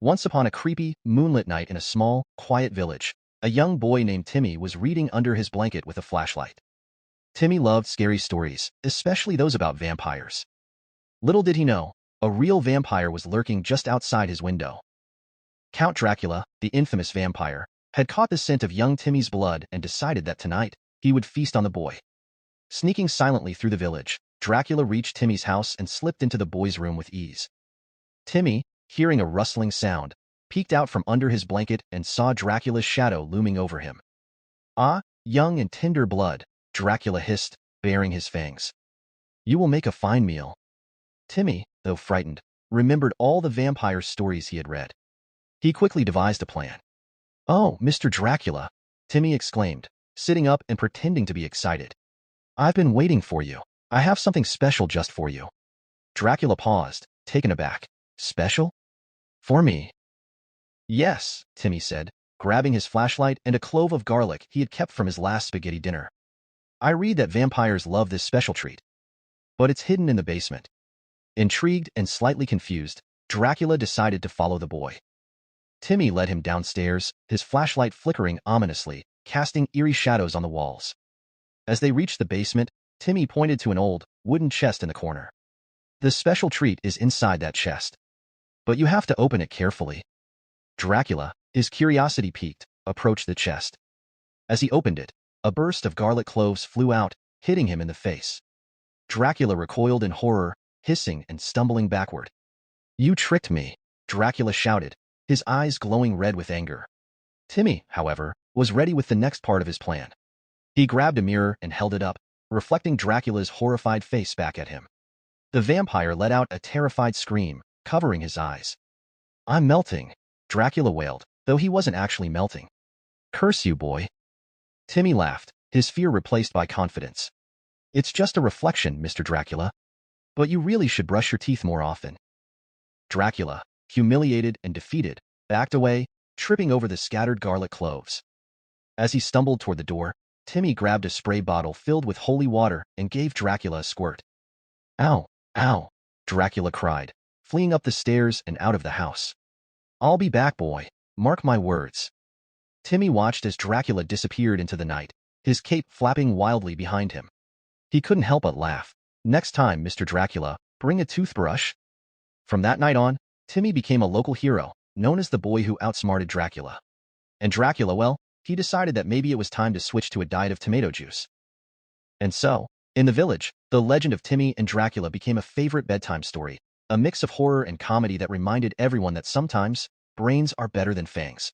Once upon a creepy, moonlit night in a small, quiet village, a young boy named Timmy was reading under his blanket with a flashlight. Timmy loved scary stories, especially those about vampires. Little did he know, a real vampire was lurking just outside his window. Count Dracula, the infamous vampire, had caught the scent of young Timmy's blood and decided that tonight, he would feast on the boy. Sneaking silently through the village, Dracula reached Timmy's house and slipped into the boy's room with ease. Timmy, hearing a rustling sound, peeked out from under his blanket and saw Dracula's shadow looming over him. "Ah, young and tender blood," Dracula hissed, baring his fangs. "You will make a fine meal." Timmy, though frightened, remembered all the vampire stories he had read. He quickly devised a plan. "Oh, Mr. Dracula," Timmy exclaimed, sitting up and pretending to be excited. "I've been waiting for you. I have something special just for you." Dracula paused, taken aback. "Special? For me?" "Yes," Timmy said, grabbing his flashlight and a clove of garlic he had kept from his last spaghetti dinner. "I read that vampires love this special treat. But it's hidden in the basement." Intrigued and slightly confused, Dracula decided to follow the boy. Timmy led him downstairs, his flashlight flickering ominously, casting eerie shadows on the walls. As they reached the basement, Timmy pointed to an old, wooden chest in the corner. "The special treat is inside that chest. But you have to open it carefully." Dracula, his curiosity piqued, approached the chest. As he opened it, a burst of garlic cloves flew out, hitting him in the face. Dracula recoiled in horror, hissing and stumbling backward. "You tricked me," Dracula shouted, his eyes glowing red with anger. Timmy, however, was ready with the next part of his plan. He grabbed a mirror and held it up, reflecting Dracula's horrified face back at him. The vampire let out a terrified scream, covering his eyes. "I'm melting," Dracula wailed, though he wasn't actually melting. "Curse you, boy." Timmy laughed, his fear replaced by confidence. "It's just a reflection, Mr. Dracula. But you really should brush your teeth more often." Dracula, humiliated and defeated, backed away, tripping over the scattered garlic cloves. As he stumbled toward the door, Timmy grabbed a spray bottle filled with holy water and gave Dracula a squirt. "Ow, ow," Dracula cried, fleeing up the stairs and out of the house. "I'll be back, boy. Mark my words." Timmy watched as Dracula disappeared into the night, his cape flapping wildly behind him. He couldn't help but laugh. "Next time, Mr. Dracula, bring a toothbrush." From that night on, Timmy became a local hero, known as the boy who outsmarted Dracula. And Dracula, well, he decided that maybe it was time to switch to a diet of tomato juice. And so, in the village, the legend of Timmy and Dracula became a favorite bedtime story, a mix of horror and comedy that reminded everyone that sometimes, brains are better than fangs.